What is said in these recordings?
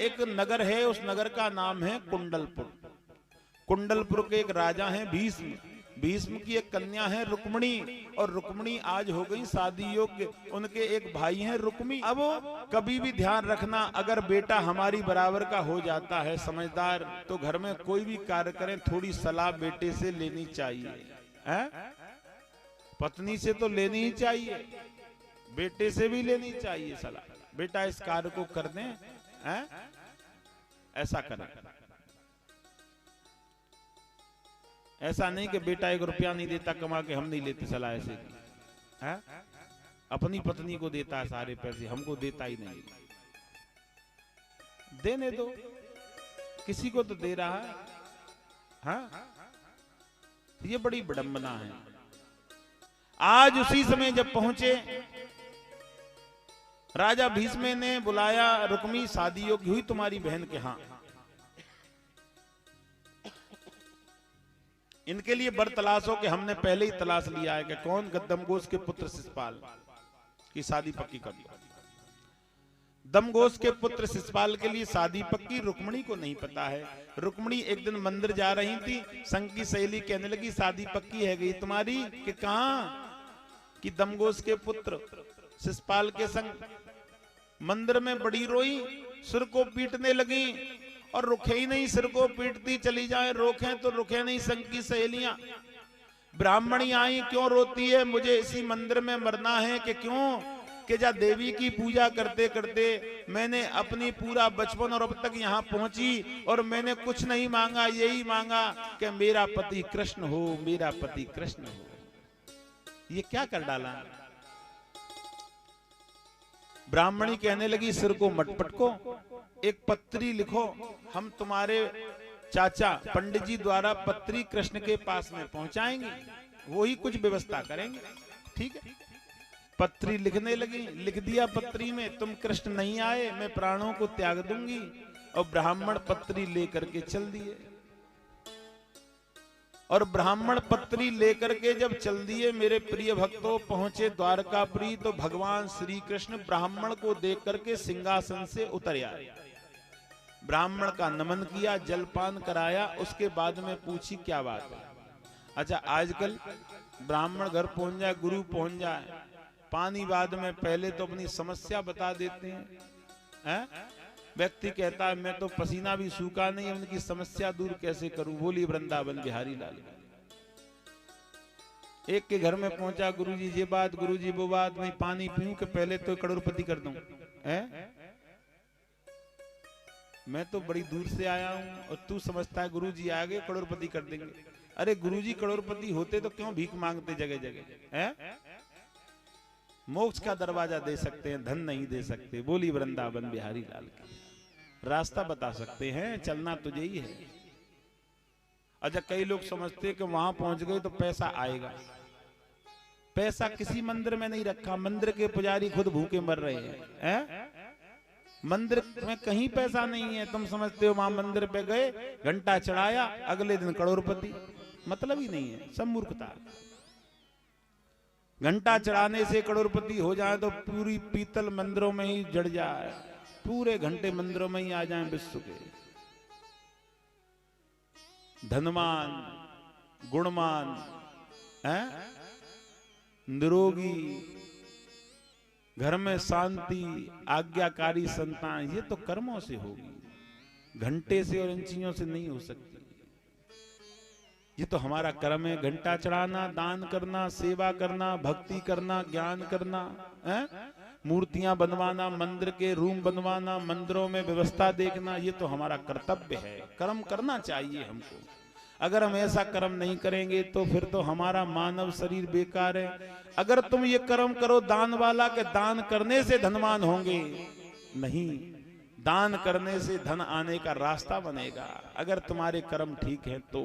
एक नगर है, उस नगर का नाम है कुंडलपुर। कुंडलपुर के एक राजा हैं भीष्म। भीष्म की एक कन्या है रुक्मिणी, और रुक्मिणी आज हो गई शादी योग्य। उनके एक भाई हैं रुक्मी। अब कभी भी ध्यान रखना, अगर बेटा हमारी बराबर का हो जाता है समझदार, तो घर में कोई भी कार्य करें थोड़ी सलाह बेटे से लेनी चाहिए। पत्नी से तो लेनी ही चाहिए, बेटे से भी लेनी चाहिए सलाह। बेटा इस कार्य को कर दें, ऐसा करें। ऐसा नहीं कि बेटा 1 रुपया नहीं देता कमा के, हम नहीं लेते सलाह ऐसे की। अपनी पत्नी को देता है सारे पैसे, हमको देता ही नहीं। देने दो, किसी को तो दे रहा है। हाँ, ये बड़ी विडंबना है। आज उसी समय जब पहुंचे, राजा भीष्म ने बुलाया, रुक्मी शादी योग्य हुई तुम्हारी बहन के। हाँ, इनके लिए बर तलाश हो कि हमने पहले ही तलाश लिया है कि कौन दमघोष के पुत्र शिशुपाल की शादी पक्की कर दी। दमघोष के पुत्र शिशुपाल के लिए शादी पक्की, रुक्मिणी को नहीं पता है। रुक्मिणी एक दिन मंदिर जा रही थी, संग की सहेली कहने लगी शादी पक्की है गई तुम्हारी, कि कहां? कि दमघोष के पुत्र शिशुपाल के संग। मंदिर में बड़ी रोई, सिर को पीटने लगी, और रुके ही नहीं, सिर को पीटती चली जाए, रोकें तो रुके नहीं। संग की सहेलियां ब्राह्मणी आई, क्यों रोती है? मुझे इसी मंदिर में मरना है। कि क्यों? कि जा देवी की पूजा करते करते मैंने अपनी पूरा बचपन और अब तक यहाँ पहुंची, और मैंने कुछ नहीं मांगा, यही मांगा कि मेरा पति कृष्ण हो, मेरा पति कृष्ण हो। ये क्या कर डाला? ब्राह्मणी कहने लगी सिर को मत पटको, एक पत्री लिखो, हम तुम्हारे चाचा पंडित जी द्वारा पत्री कृष्ण के पास में पहुंचाएंगे, वो ही कुछ व्यवस्था करेंगे। ठीक है, पत्री लिखने लगी। लिख दिया पत्री में, तुम कृष्ण नहीं आए मैं प्राणों को त्याग दूंगी। और ब्राह्मण पत्री लेकर के चल दिए। और ब्राह्मण पत्री लेकर के जब चल दिए, मेरे प्रिय भक्तों, पहुंचे द्वारकापुरी, तो भगवान श्री कृष्ण ब्राह्मण को देख करके सिंहासन से उतर आए। ब्राह्मण का नमन किया, जलपान कराया, उसके बाद में पूछी क्या बात है। अच्छा, आजकल ब्राह्मण घर पहुंच जाए, गुरु पहुंच जाए, पानी बाद में पहले तो अपनी समस्या बता देते हैं। व्यक्ति कहता है मैं तो पसीना भी सूखा नहीं, उनकी समस्या दूर कैसे करूं। बोली वृंदावन बिहारी लाल। एक के घर में पहुंचा, गुरुजी ये बात, गुरुजी वो बात, मैं पानी पीऊं कि पहले तो करोड़पति कर दूं। मैं तो बड़ी दूर से आया हूं और तू समझता है गुरुजी आगे करोड़पति कर देंगे। अरे गुरुजी करोड़पति होते तो क्यों भीख मांगते जगह जगह? मोक्ष का दरवाजा दे सकते हैं, धन नहीं दे सकते। बोली वृंदावन बिहारी लाल की। रास्ता बता सकते हैं, चलना तो यही है। अच्छा, कई लोग समझते हैं कि वहां पहुंच गए तो पैसा आएगा। पैसा किसी मंदिर में नहीं रखा, मंदिर के पुजारी खुद भूखे मर रहे हैं। मंदिर में कहीं पैसा नहीं है। तुम समझते हो वहां मंदिर पे गए, घंटा चढ़ाया, अगले दिन करोड़पति। मतलब ही नहीं है, सब मूर्खता। घंटा चढ़ाने से करोड़पति हो जाए तो पूरी पीतल मंदिरों में ही जड़ जाए, पूरे घंटे मंदिरों में ही आ जाएं विश्व के। धनवान, गुणवान, निरोगी, घर में शांति, आज्ञाकारी संतान, ये तो कर्मों से होगी, घंटे से और इन चीजों से नहीं हो सकती। ये तो हमारा कर्म है, घंटा चढ़ाना, दान करना, सेवा करना, भक्ति करना, ज्ञान करना, मूर्तियां बनवाना, मंदिर के रूम बनवाना, मंदिरों में व्यवस्था देखना, ये तो हमारा कर्तव्य है। कर्म करना चाहिए हमको। अगर हम ऐसा कर्म नहीं करेंगे तो फिर तो हमारा मानव शरीर बेकार है। अगर तुम ये कर्म करो दान वाला के दान करने से धनवान होंगे, नहीं, दान करने से धन आने का रास्ता बनेगा। अगर तुम्हारे कर्म ठीक है तो।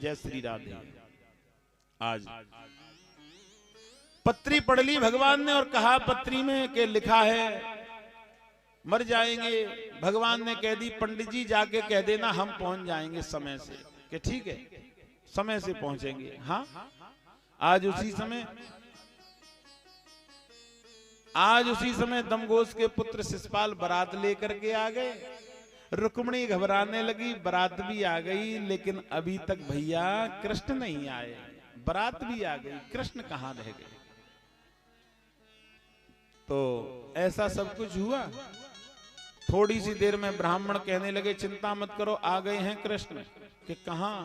जय श्री राधे। आज पत्री पढ़ ली भगवान ने और कहा पत्री में के लिखा है मर जाएंगे। भगवान ने कह दी पंडित जी जाके कह देना हम पहुंच जाएंगे समय से, कि ठीक है समय से पहुंचेंगे। हाँ, आज उसी समय दमघोष के पुत्र शिशुपाल बारात लेकर के आ गए। रुक्मिणी घबराने लगी, बारात भी आ गई, लेकिन अभी तक भैया कृष्ण नहीं आए। बारात भी आ गई, कृष्ण कहां रह गए। तो ऐसा सब कुछ हुआ। थोड़ी सी देर में ब्राह्मण कहने लगे, चिंता मत करो, आ गए हैं कृष्ण। कि कहां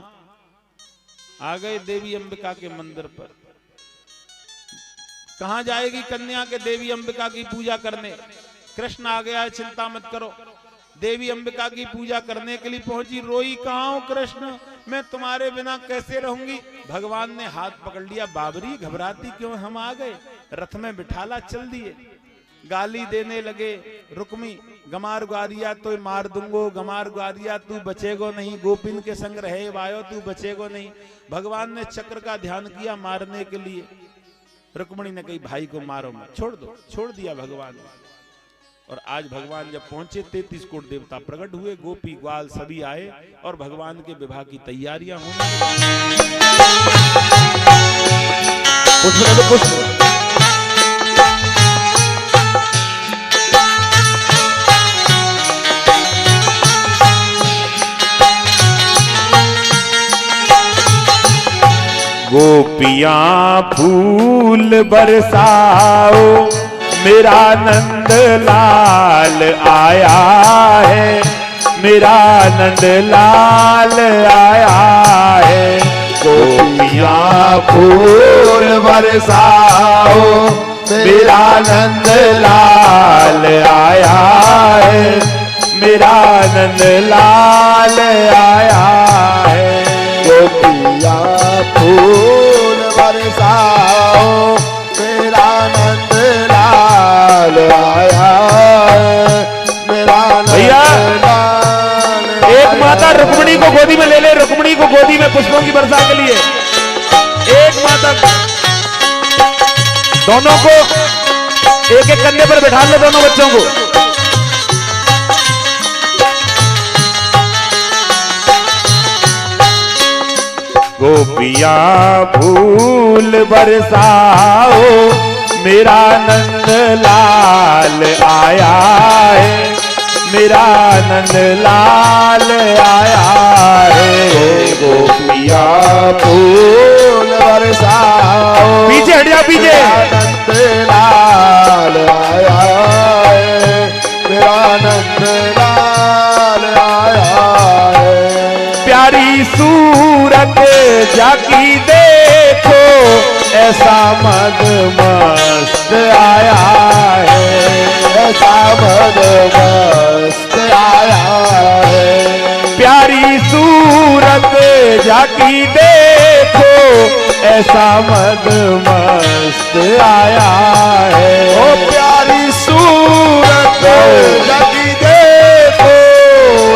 आ गए? देवी अंबिका के मंदिर पर। कहां जाएगी कन्या के देवी अंबिका की पूजा करने? कृष्ण आ गया है, चिंता मत करो। देवी अंबिका की पूजा करने के लिए पहुंची, रोई, कहां हो कृष्ण, मैं तुम्हारे बिना कैसे रहूंगी। भगवान ने हाथ पकड़ लिया, बाबरी घबराती क्यों, हम आ गए, रथ में बिठाला, चल दिए। गाली देने लगे, रुक्मी गमार ग्वारिया तो मार दूंगो, गमार ग्वारिया तू बचेगो नहीं, गोपिन के संग रहे वायो तू बचेगो नहीं। भगवान ने चक्र का ध्यान किया मारने के लिए। रुक्मिणी ने कही, भाई को मारो मत, छोड़ दो। छोड़ दिया भगवान ने। और आज भगवान जब पहुंचे, 33 कोट देवता प्रकट हुए, गोपी ग्वाल सभी आए और भगवान के विवाह की तैयारियां होने लगी। गोपियां फूल बरसाओ, मेरा नंद लाल आया है, मेरा नंद लाल आया है। गोपियां फूल बरसाओ, मेरा नंद लाल आया है, मेरा नंद लाल आया है। गोपियां फूल बरसाओ, मेरा नंद लाल आया है, मेरा नंद लाल। एक माता रुक्मिणी को गोदी में ले ले, रुक्मिणी को गोदी में पुष्पों की वर्षा के लिए। एक माता, दोनों को एक एक कंधे पर बैठा लो, दोनों बच्चों को। गोपियां फूल बरसाओ, मेरा नंद लाल आया है, मेरा नंद लाल आया है। गोपियां फूल बरसाओ, पीछे हट जा, पीछे। नंद लाल आया है, मेरा नंद लाल आया है। प्यारी सूरत जाकी देखो, ऐसा मद मस्त आया है, ऐसा मद मस्त आया है। प्यारी सूरत जाकी देखो, ऐसा मद मस्त आया है। ओ प्यारी सूरत जाकी देखो,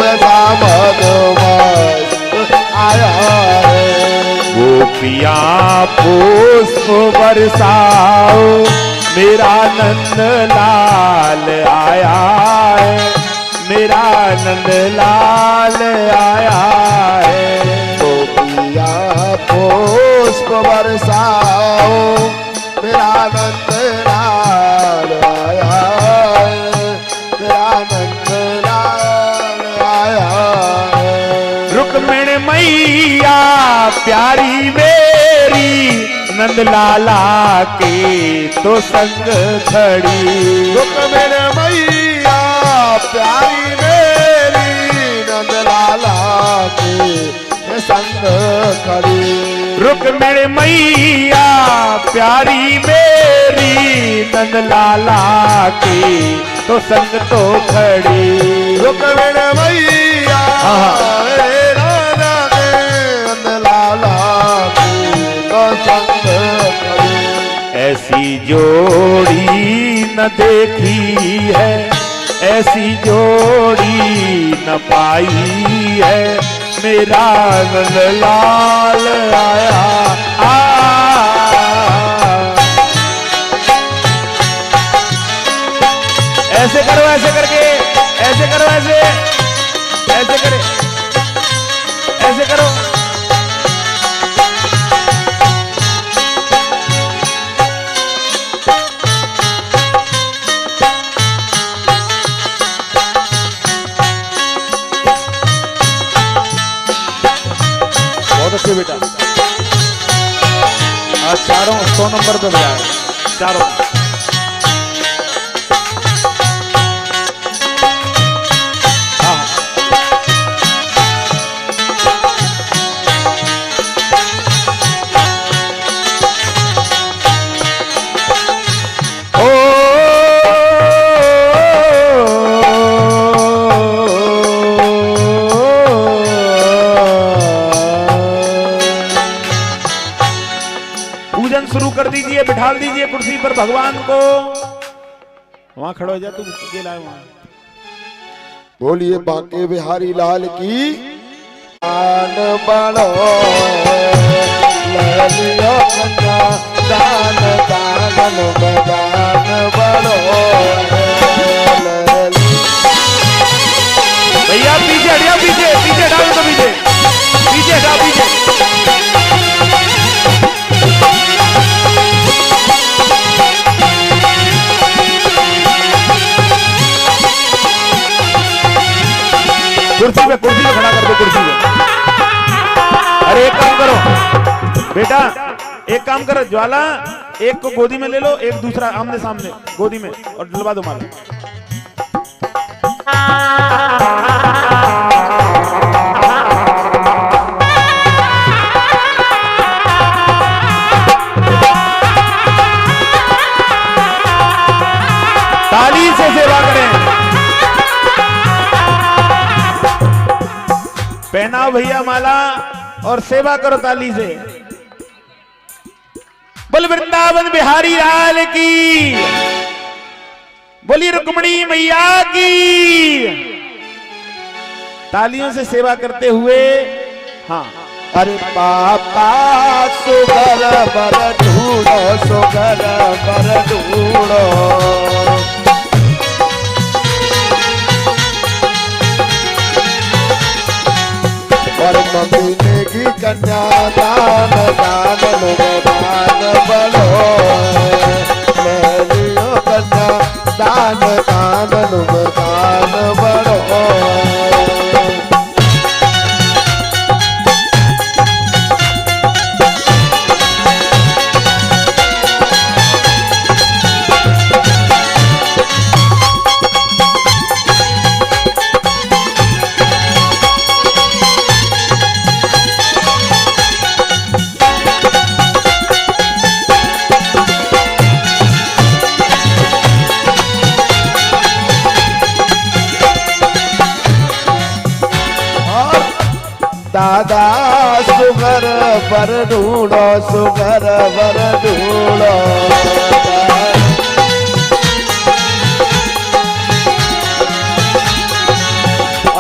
ऐसा मद मस्त आया है। गोपियां पुष्प बरसाओ, मेरा नंद लाल आया है, मेरा नंद लाल आया है। गोपियां पुष्प बरसाओ, मेरा नंद लाल आया है, मेरा नंद लाल आया है। रुक्मिणी मैया प्यारी मेरी, नंद लाला के तो संग खड़ी। रुक्मिणी मैया प्यारी मेरी, नंद लाला के संग खड़ी। रुक्मिणी मैया प्यारी मेरी, नंद लाला के तो संग तो खड़ी। रुक्मिणी मैया ऐसी जोड़ी न देखी है, ऐसी जोड़ी न पाई है, मेरा नंद लाल आया। ऐसे करो, ऐसे करके, ऐसे करो, ऐसे ऐसे करे, ऐसे करो। रखिए बेटा। आज चारों 100 नंबर पे बजाए चारों। शुरू कर दीजिए, बिठाल दीजिए कुर्सी पर भगवान को। वहां खड़ो हो जा तू, अकेला है वहां। बोलिए बांके बिहारी लाल की आन बड़ो ललियो कन्या दान दान बदान बड़ो। भैया पीछे हटिया, पीछे पीछे डालो तो पीछे पीछे हटा पीछे। कुर्सी पे खड़ा कर दो, कुर्सी पे। अरे एक काम करो बेटा, एक काम करो ज्वाला, एक को गोदी में ले लो, एक दूसरा आमने सामने गोदी में और डलवा दो माला। ताली से सेवा करें। पहनाओ भैया माला और सेवा करो ताली से। बोल वृंदावन बिहारी लाल की, बोली रुक्मणी मैया की। तालियों से सेवा करते हुए। हाँ अरे पापा सुगर बर ढूंढो, सुगर बर ढूंढो। और मम्मी ने की कन्या दान दान दान बड़ो ललियो कन्या दान दान दान बड़ो। दादा सुगर बर ढूंढो, सुगर बर ढूंढो।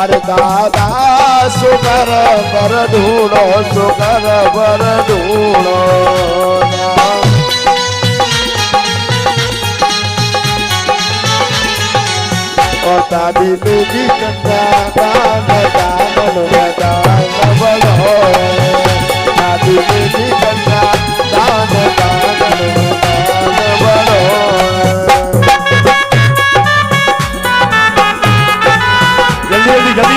अरे दादा सुगर बर ढूंढो, सुगर बर ढूंढो। और दादी मेरी कन्या दान दान दान बड़ो। दादी मेरी कन्या दान दान दान बड़ो। जल्दी जल्दी जल्दी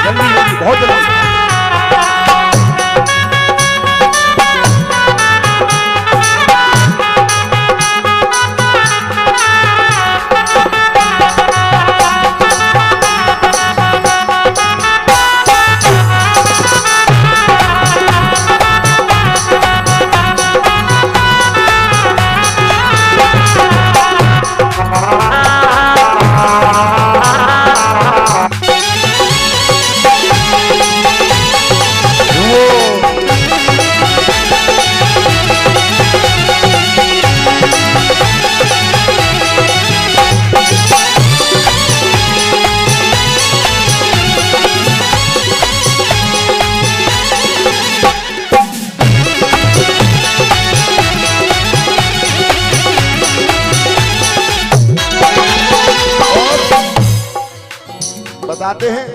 जल्दी जल्दी बहुत जल्दी। बताते हैं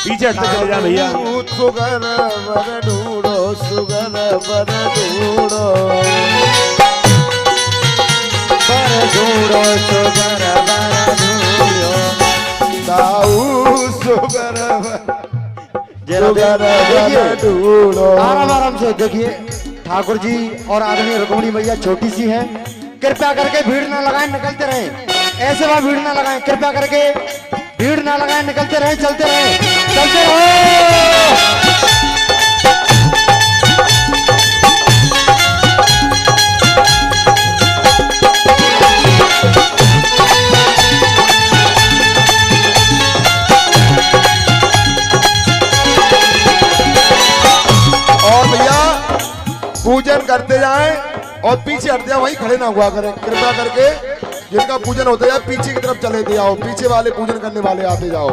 पीछे हटते चले जा भैया। सुगर बर ढूंढो, सुगर बर ढूंढो। बर ढूंढो, सुगर बर ढूंढो। दाऊ सुगर सुगर बर ढूंढो। आराम आराम से देखिए, ठाकुर जी और आदरणीय रुक्मणी मैया छोटी सी है, कृपया करके भीड़ ना लगाएं, निकलते रहें। ऐसे वहां भीड़ ना लगाएं, कृपया करके भीड़ ना लगाएं, निकलते रहें, चलते रहें, चलते रहो। और भैया पूजन करते जाएं और पीछे हट जाओ, वहीं खड़े ना हुआ करें कृपया करके। जिनका पूजन होता है पीछे की तरफ चले जाओ, पीछे वाले पूजन करने वाले आते जाओ।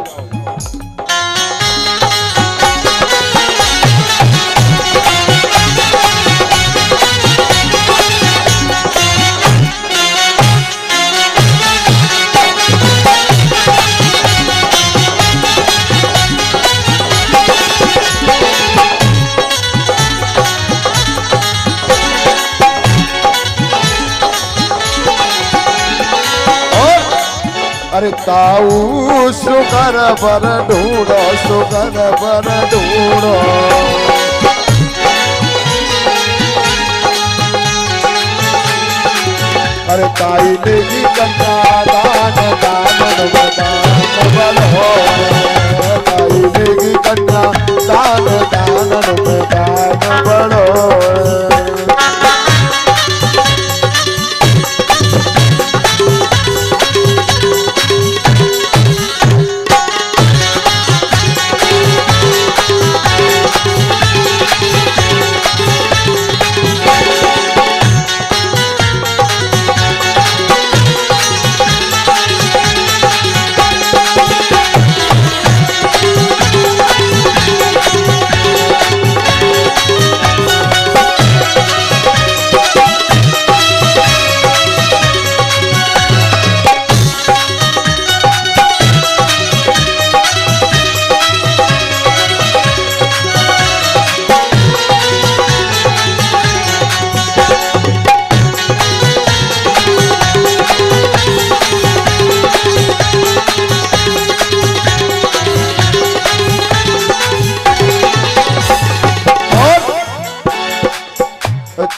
अरे ताऊ सुगर बर ढूंढो, सुगर बर ढूंढो। अरे ताई देवी कन्या दान दान दान बलो, ताई देवी कन्या दान दान दान बलो।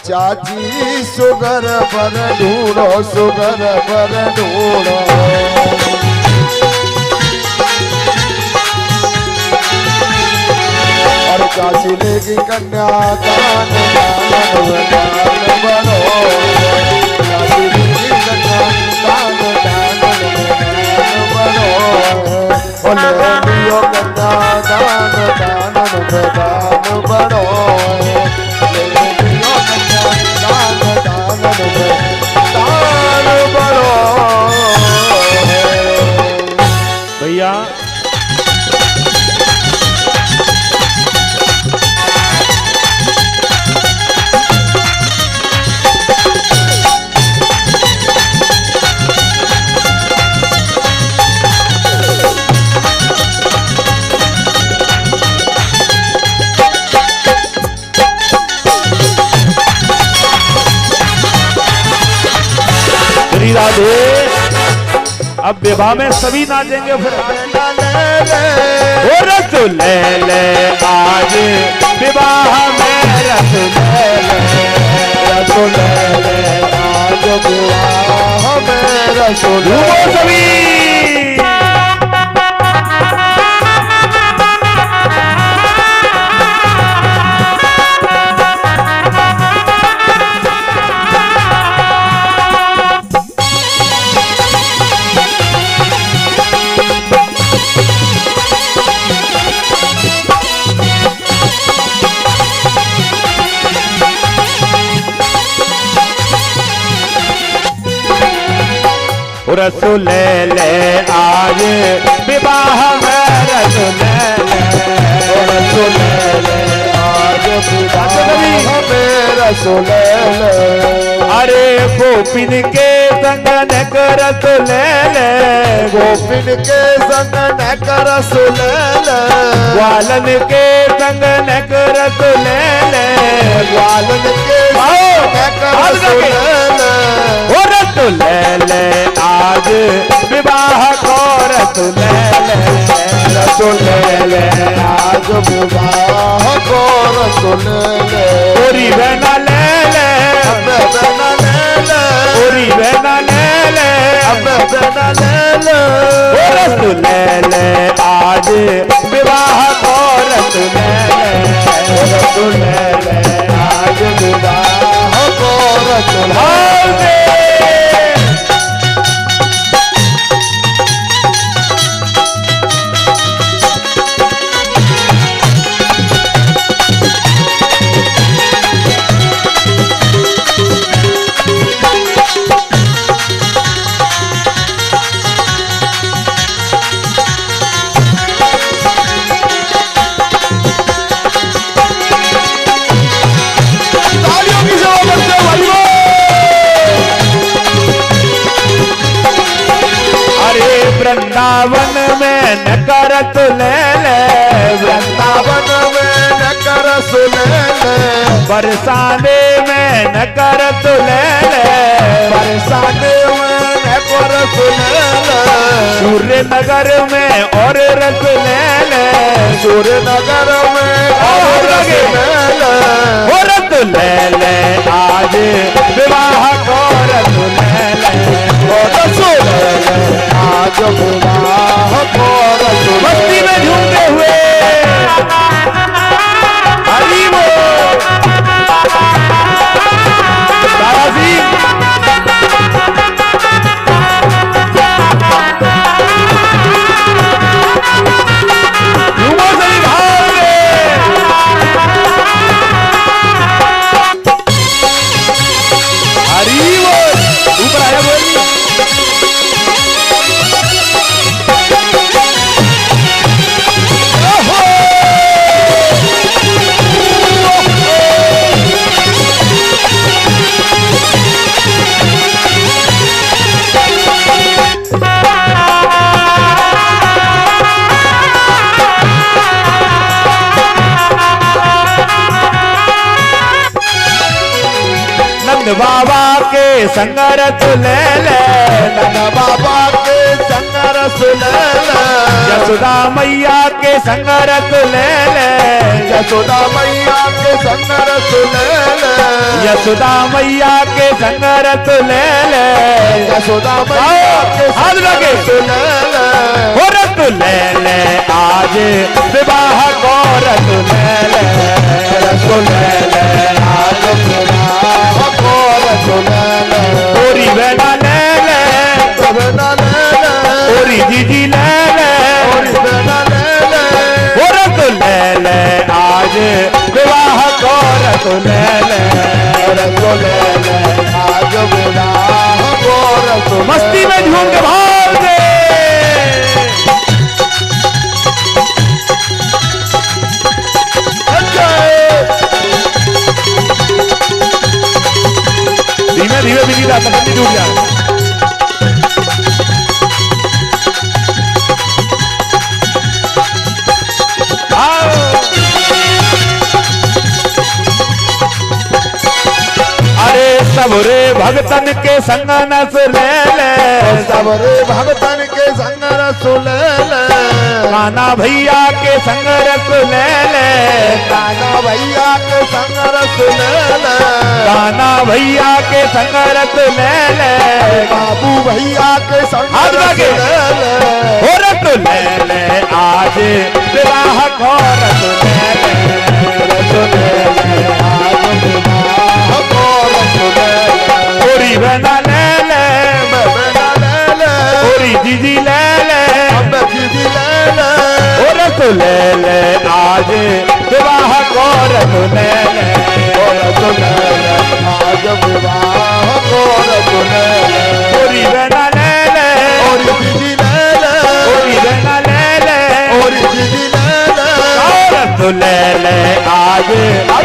चाची सुगर पर ढूंढो, सुगर पर ढूंढो। और चाची लेगी कन्या दान दान दान बनो, चाची लेगी कन्या दान दान दान बनो। और ले लियो कन्या दान दान दान बनो, भैया राधे, अब विवाह में सभी नाचेंगे फिर। रस ले ले आज विवाह में, रस ले ले, रस ले ले आज विवाह में, रस ले सभी। रस ले ले आज विवाह में, रस ले ले, रस ले ले आज विवाह में, रस ले ले। अरे गोपिन के संग नक रस ले ले, गोपिन के संग नक रस ले ले, ग्वालन के संग नक रस ले ले, ग्वालन के संग नक रस ले ले। रस ले ले आज विवाह को, रस ले ले, रस ले ले आज विवाह को रसूल ले ओरी बहना ले ले अबे बहना ले ले ओरी बहना ले ले अबे बहना ले ले ओ रसूल ले आज विवाह को रसूल ले आज विवाह को रसूल वृंदावन में न करत ले ले वृंदावन में न कर सुने ले बरसाने में न करत ले ले बरसाने में न कर सुने ले सूर्य नगर में और रस ले ले सूर्य नगर में और रस ले ले और रस ले ले आज विवाह को रस ले ले और रस ले ले आज विवाह को रसूल मस्ती में झूमते हुए हरी बोल दादाजी झूमो सभी भाई हरी बोल ऊपर आया बोली नंद बाबा के संगरत ले ले नंद बाबा के संग रसूल ले यशोदा मैया के संगरत ले ले यशोदा मैया के संग रसूल ले यशोदा मैया के संगरत ले ले यशोदा मैया के हाथ लगे रसूल ले हो रत ले ले आज विवाह को रत ले ले रसूल ले ले आज विवाह को रसूल ले ओरी बहना ले ले बहना ले ले ओरी जीजी ले ले और बहना ले ले हो रत ले ले आज विवाह को रत ले ले रसूल ले आज विवाह को रसूल मस्ती में झूम के भाग दे धीमे धीमे बिजी था पकड़ टूट जाए अरे सबरे भगतन के संग नस ले ले सबरे भगतन के संग रसूल ले काना भैया के संग रस ले ले काना भैया के संग रसूल ले काना भैया के संग रस ले ले बाबू भैया के संग हाथ लगे। रसूल ले हो रत ले ले आज विवाह को रस ले ले रसूल ले आज विवाह को रसूल ले ओरी बहना ले ले बहना ले ले ओरी दीदी ले ले अब दीदी ले ले हो रस ले ले आज विवाह को रस ले ले रसूल ले आज विवाह को रसूल ले ओरी बहना ले ले और दीदी ले ले ओरी बहना ले ले और दीदी ले ले रस ले ले आज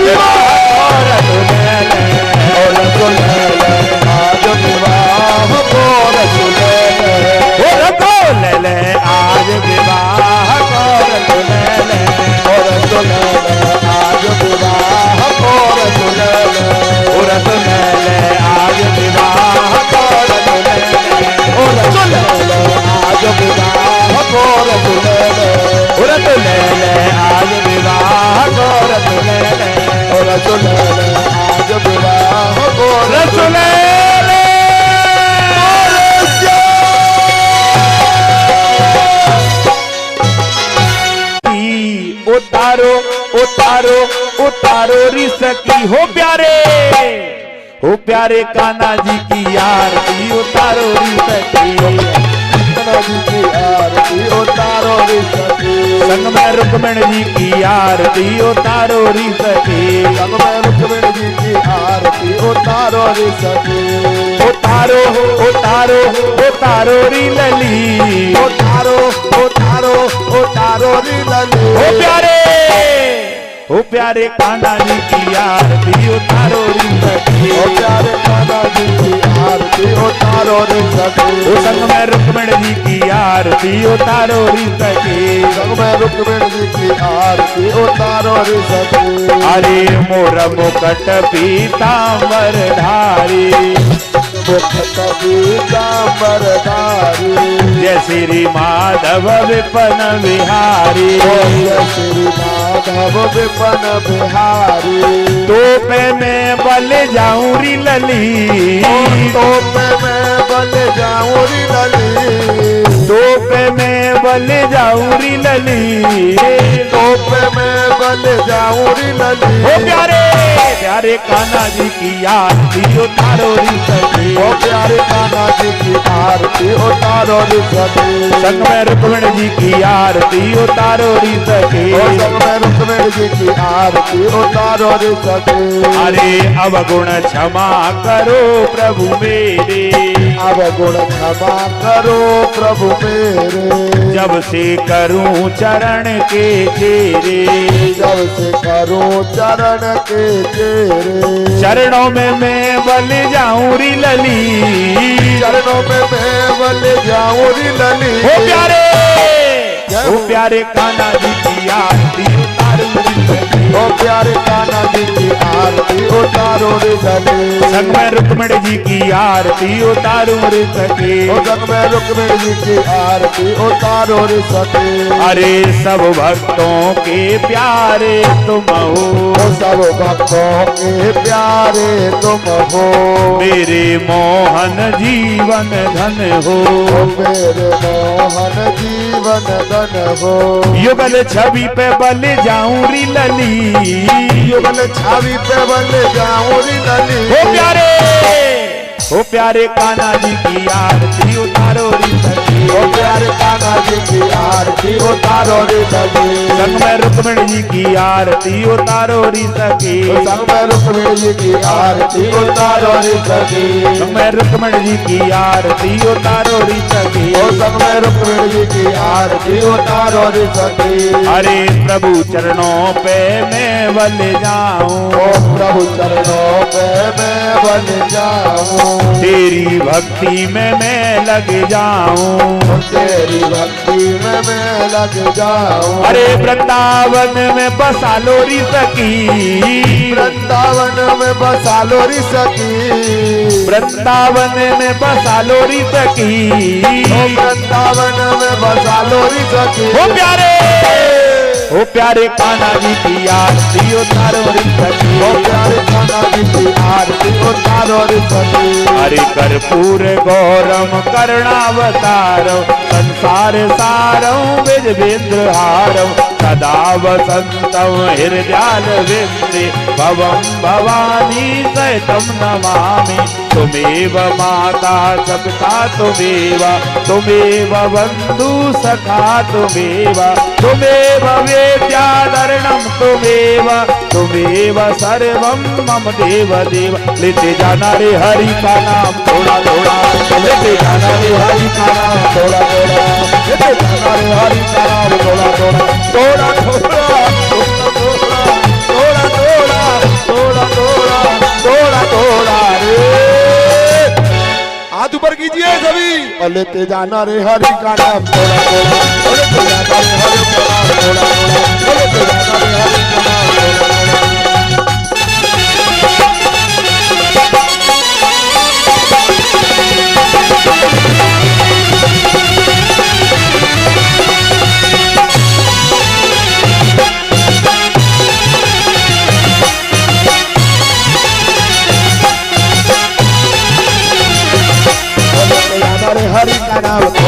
विवाह को रस ले ले और रसूल ले आज विवाह को रसूल ले हो रस ले ले आज विवाह को रस ले ले और रसूल ले आज विवाह को रसूल ले हो रस ले ले आज विवाह को रस ले ले और रसूल ले आज विवाह को रसूल ले हो रस ले ले आज विवाह रसुलैल आज विवाह को रसुलैल उतारो उतारो उतारो रिस की हो प्यारे कान्हा जी की आरती उतारो रिस की कान्हा जी की आरती उतारो रिस की संग में रुक्मिणी जी की आरती उतारो रिस की संग में रुक्मिणी जी की आरती उतारो रिस की उतारो उतारो उतारो री लली उतारो उतारो उतारो री लली ओ प्यारे कान्हा जी की आरती उतारो री सखी ओ प्यारे कान्हा जी की आरती उतारो री सखी ओ संग में रुक्मिणी जी की आरती उतारो री सखी संग में रुक्मिणी जी की आरती उतारो री सखी अरे मोर मुकट पीतांबर धारी मुखट पीतांबर धारी जय श्री माधव विपन विहारी जय श्री माधव विपन बिहारी तोपे में बल जाऊं री लली तोपे में बल जाऊं री लली तोपे में बल जाऊं री लली तोपे में बल जाऊं री लली ओ प्यारे कान्हा जी की आरती उतारो री सखी ओ प्यारे कान्हा जी की आरती उतारो री सखी संग में रुक्मिणी जी की आरती उतारो री सखी ओ संग में रुक्मिणी जी की आरती उतारो री सखी अरे अवगुण क्षमा करो प्रभु मेरे अवगुण क्षमा करो प्रभु मेरे जब से करूं चरण के तेरे जब से करूं चरण के तेरे चरणों में मैं बल जाऊं री लली चरणों में मैं बल जाऊं री लली ओ प्यारे कान्हा जी की आरती उतारो री सखी ओ प्यारे कान्हा जी की आरती उतारो रे सखी संग में रुक्मिणी जी की आरती उतारो रे सखी ओ संग में रुक्मिणी जी की आरती उतारो रे सखी अरे सब भक्तों के प्यारे तुम हो ओ सब भक्तों के प्यारे तुम हो मेरे मोहन जीवन धन हो ओ मेरे मोहन जीवन धन हो युगल छवि पे बल जाऊं री लली युगल छवि पे बल जाऊं री लली ओ प्यारे कान्हा जी की आरती उतारो री सखी ओ प्यारे कान्हा जी की आरती उतारो रे सखी संग में रुक्मिणी जी की आरती उतारो री सखी संग में रुक्मिणी जी की आरती उतारो रे सखी संग में रुक्मिणी जी की आरती उतारो री सखी ओ संग में रुक्मिणी जी की आरती उतारो रे सखी अरे प्रभु चरणों पे मैं बल जाऊं ओ प्रभु चरणों पे मैं बन जाऊं तेरी भक्ति में मैं लग जाऊं तेरी भक्ति में मैं लग जाऊं अरे वृंदावन में बसा लो री सखी वृंदावन में बसा लो री सखी वृंदावन में बसा लो री सखी ओ वृंदावन में बसा लो री सखी ओ प्यारे कान्हा जी की आरती उतारो री सखी ओ प्यारे कान्हा जी की आरती उतारो रे सखी हरि कर्पूर गौरम करुणावतारम संसार सारम विजवेंद्र हारम सदा वसंतम हृदयाल विंदे भवम भवानी सहितम नमामि तुमेव माता सविता तुमेव बंधु सखा तुमेव वेद्याधरणं तुमेव सर्वं मम देव लेते जाना रे हरि का नाम थोड़ा थोड़ा लेते जाना रे हरि का नाम थोड़ा थोड़ा लेते जाना रे हरि का नाम थोड़ा थोड़ा थोड़ा रे हाथ ऊपर कीजिए सभी और लेते जाना रे हरि का नाम थोड़ा थोड़ा लेते जाना रे हरि का नाम थोड़ा थोड़ा लेते जाना रे हरि का नाम थोड़ा थोड़ा हरि का नाम